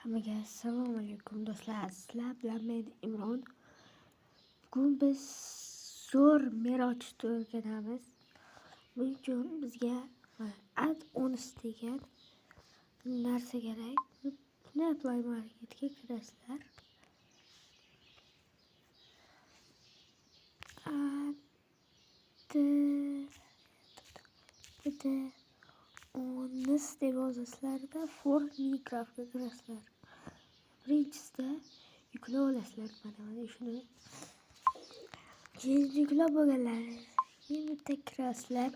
Hammaga assalomu alaykum do'stlar. Sizlar bilan men Imron. Bugun biz zo'r merojni o'rganamiz. Buning uchun bizga add-ons degan narsa kerak. Buni Play Marketga kirasizlar. Add-ons deb yozasizlarda for Minecraftga kirasizlar. Birinchisida yuklab olasizlar mana shuni. Keyin yuklab bo'lganlaringizni bitta kirasizlar.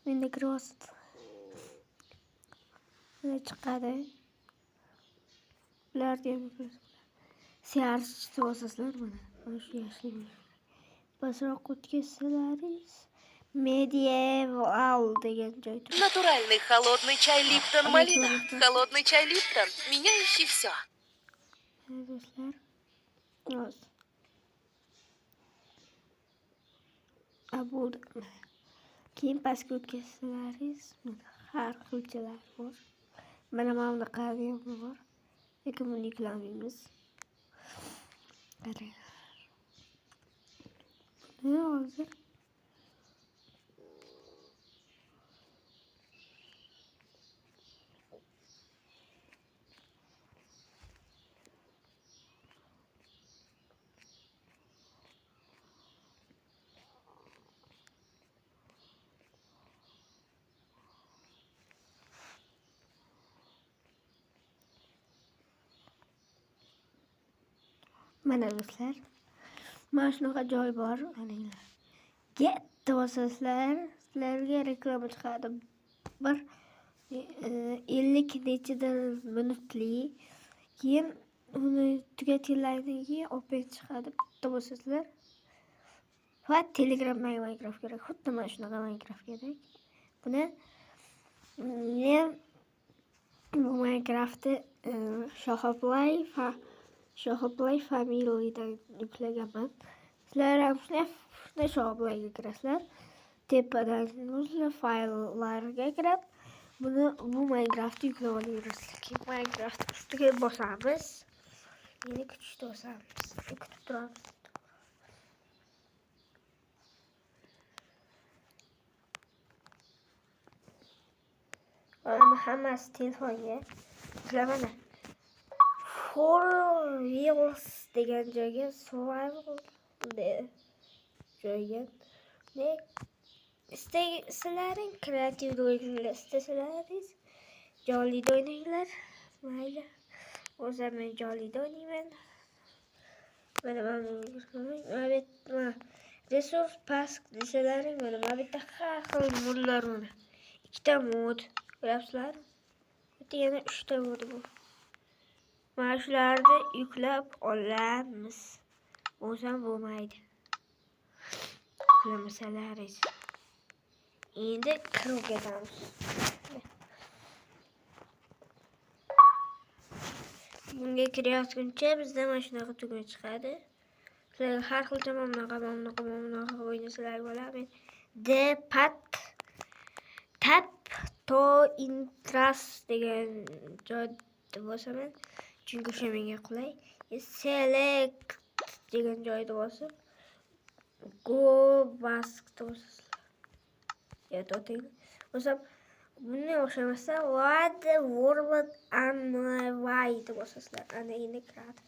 Menda kiryapsiz. Mana chiqadi. Bularga search yozasizlar mana shu yashil. Pasroq o'tkazsalaringiz Medieval degan joy. Натуральный холодный чай Липтон Малина. Холодный чай Липтон, меняющий все. Do'stlar, yoz. Bo'ldi. Keyin pastga o'tkazsalaringiz har xilchalar bor. Mana bunaqa ham bor. Lekin buni yuklamaymiz. Qarang. Buni hozir mana do'stlar, mana shunaqa joy bor. Qaranglar. Get bosasizlar, sizlarga reklama chiqadi. Bir 50 nechadir minutli. Keyin uni tugatinglardan keyin open chiqadi. Bitta bosasizlar. Va Telegram Minecraft kerak. Xuddi mana shunaqa Minecraft kerak. Buni men bu Minecraftni Shohaplay Family'dan yuklaganman. Sizlar ham shunday Shohaplayga kirasizlar. Tepadan fayllarga kirib, bu Minecraftni yuklab olaverasizlar. Keyin Minecraft ustiga bosamiz. Meni kutishda bosamiz. Kutib turamiz. Mana hammasi telefonga. Mana For Wheels degan joyga survival joyga istesalaring kreativ o'ynanglar, istesalaringiz jolida o'ynanglar. Mayli. O'zim men jolida o'ynayman. Mana resurs pask desalaring mana bu yerda har xil modlar mana. Ikkita mod ko'rasizlar. Bitta yana 3 ta mod bor. Mana shularni yuklab olamiz. O'zim bo'lmaydi. Yuklamalaringiz. Endi kirib ketamiz. Bunga kirayotguncha bizda mana shunaqa tugma chiqadi. Sizlar har xil tomonlarga o'ynasizlar bo'ladi. Tap to interest degan joyda bosaman. Chunki o'sha menga qulay. Select degan joyda bosib go bask bosasizlar. Ya to'ting. O'sab bunga o'xshamasa what world and why deb bosasizlar. Ana endi kiradi.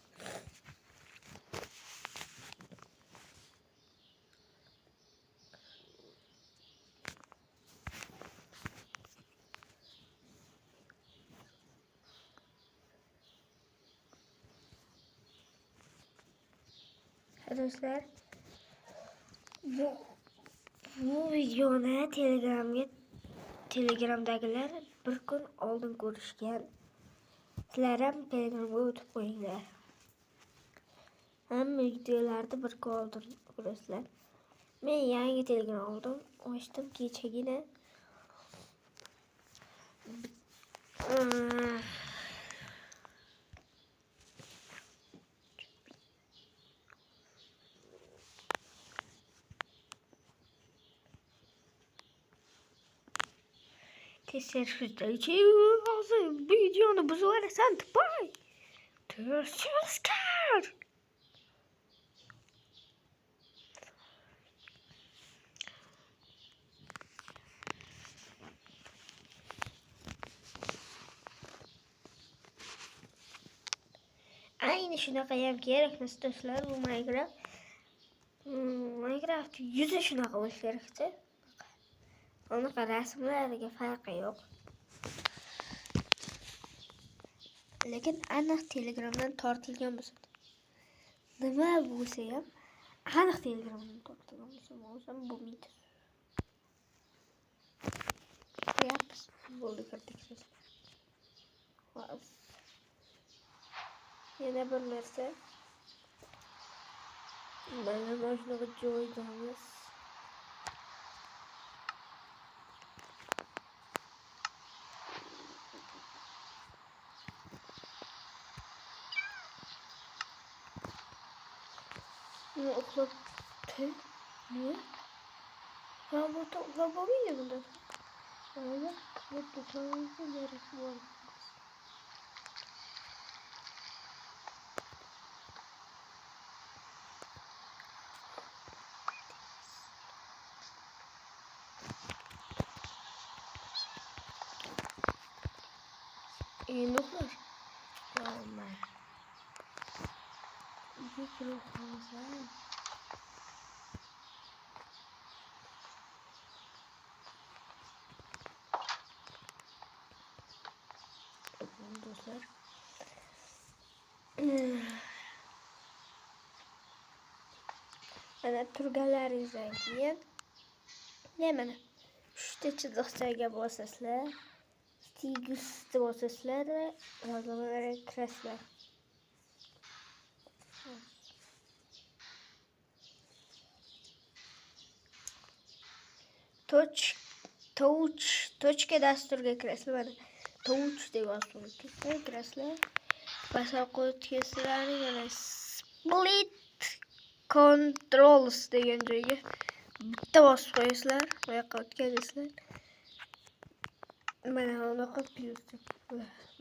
Do'stlar, bu videoni Telegramdagilar bir kun oldin ko'rishgan. Sizlar ham Telegramga o'tib qo'yinglar. Hamma videolarni bir kun oldin ko'rasizlar. Men yangi Telegram oldim, ochdim kechagina. serfizdeyici videonu buzuvarasan tıpay. Tüskar. Aynı shunaqa ham kerakmas do'stlar bu Minecraft. Minecraft yuzi shunaqa bo'lishi kerakchi. Unaqa rasmlariga farqi yo'q. Lekin aniq Telegramdan tortilgan bo'lsa. Nima bo'lsa ham aniq Telegramdan tortilgan bo'lsa bo'lmaydi. Yaps, bo'ldi kirdik. Xo'p. Yana bir narsa. Mana shunaqa joydamiz. Nima uxlab nima? Robot uxlab bo'lmaydi bunda. Mana bu to'g'ri kerak bo'ldi. Noklar. Aman. İki kilo fazla. Dostlar. Mana turganlaringizdan keyin mana 3 ta chiziqchaga bosasizlar. Stigusni bosasizlar va yozmalarga kirasizlar. Точка dasturga kirasizlar. Mana touch deb yozib kirasizlar. Boshqa o'tkazisizlarni yana split controls degan joyga bitta bosib qo'yasizlar. Bu yoqqa o'tkazasizlar. Mana unaqa plyusni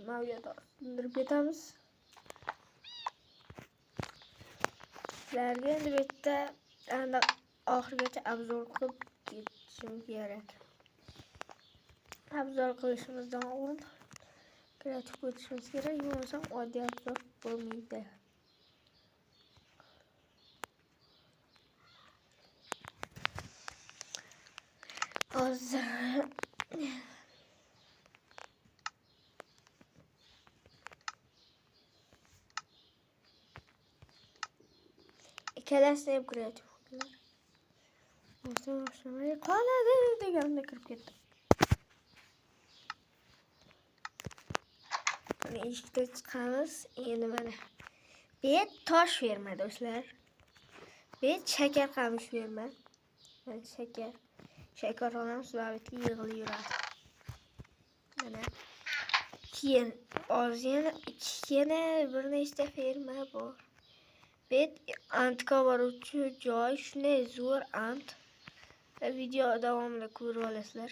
mavjud sindirib ketamiz. Sizlarga endi bu yerda aniq oxirigacha obzor qilib ketishim kerak. Obzor qilishimizdan oldin kreativ bo'lishimiz kerak, yo'qsa oddiy obzor bo'lmaydi. Hozir ikkalasini ham kreativ qildilar. Boshlamay qoladi deganda kirib ketdim. Mana eshikdan chiqamiz. Endi mana bet tosh berma do'stlar. Bet shakar qamish berma. Mana shakar olamiz va bitga yig'ilib yuradi. Mana keyin yana bir nechta ferma bor. Bet antga boruvchi joy shunday zo'r ant. Video davomida ko'rib olasizlar.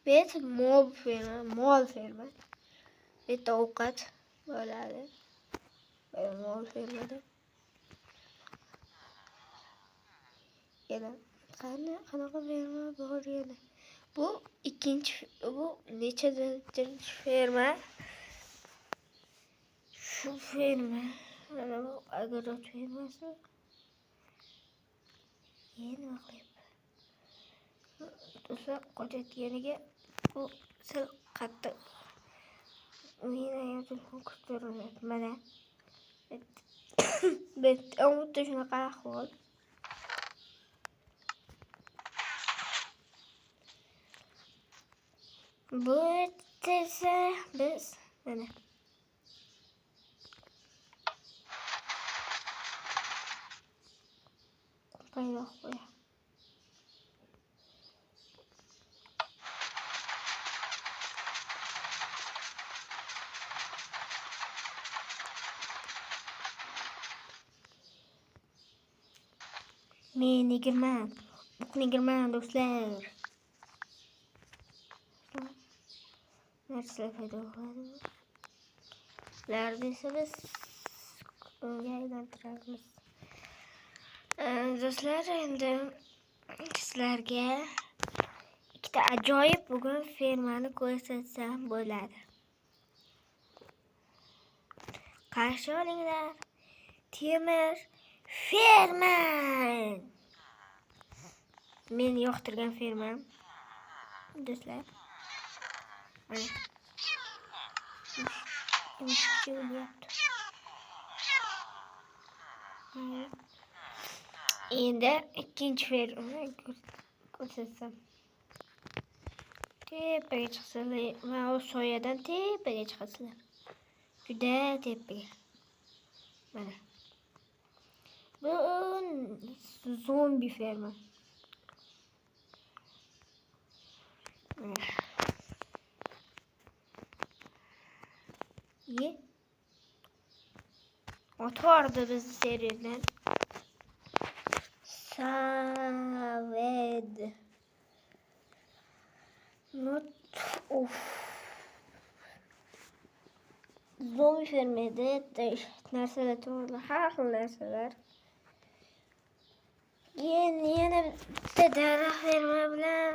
Bet mol ferma. Bet ovqat bo'ladi. Mol fermada. Yana qanaqa ferma bor yana? Bu nechanchi ferma? Şu ferma. Mana bu agorot fermasi. Yeni baqlayapman. Do'stlar qo'yayotganiga bu sal qattiq. Meni ham telefon ko'tariladi. Mana. Bet o'ta shunaqa ahvol. Bu esa biz mana paydoq qo'ya. Men 20 Bukni girman do'stlar. Narsalar paydo bo'ladi. Ularni esa biz unga aylantiramiz. Do'stlar, endi sizlarga ikkita ajoyib bugun fermani ko'rsatsam bo'ladi. Qarshi olinglar. Temir ferma. Men yoqtirgan fermam. Do'stlar. Mana. Mushukcha o'lyapti. Endi ikkinchi fermani ko'rsatsam. Tepaga chiqsalar, mana o soyadan tepaga chiqasizlar. Juda tepaga. Mana. Bu zombi ferma. Ye. Otordu biz seriden. Saved. Not of. Zombi fermada narsalar to'g'ri, har xil narsalar. Yana bitta daraxt ferma bilan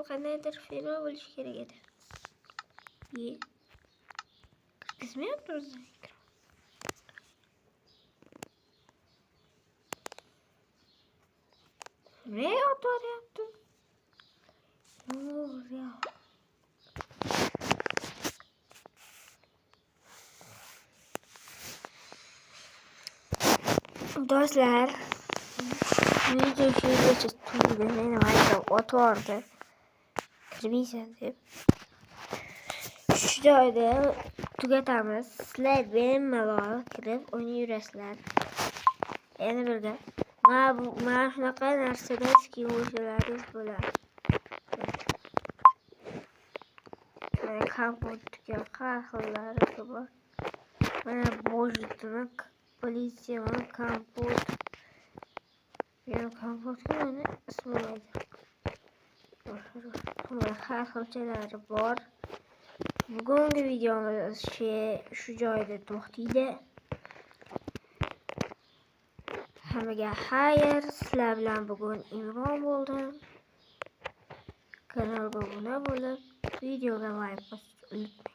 qandaydir ferma bo'lishi kerak edi. Kirgizmayapti o'zi. Ne otoryapti? Do'stlar, video shugacha tugadi. Meni mayda o'tvordi. Kirmaysan deb. Shu joyda tugatamiz. Sizlar bemalol kirib o'ynayverasizlar. Yana bir gap. Mana shunaqa narsada skin o'shalarimiz bo'ladi. Mana kompotga har xillari bor. Mana bojitini politsiya kompot. Men kompotga uni ismlaydi. Mana har xilchalari bor. Bugungi videomiz shu joyda to'xtaydi. Hammaga xayr. Sizlar bilan bugun Imron bo'ldim. Kanalga obuna bo'lib, videoga like bosishni unutmang.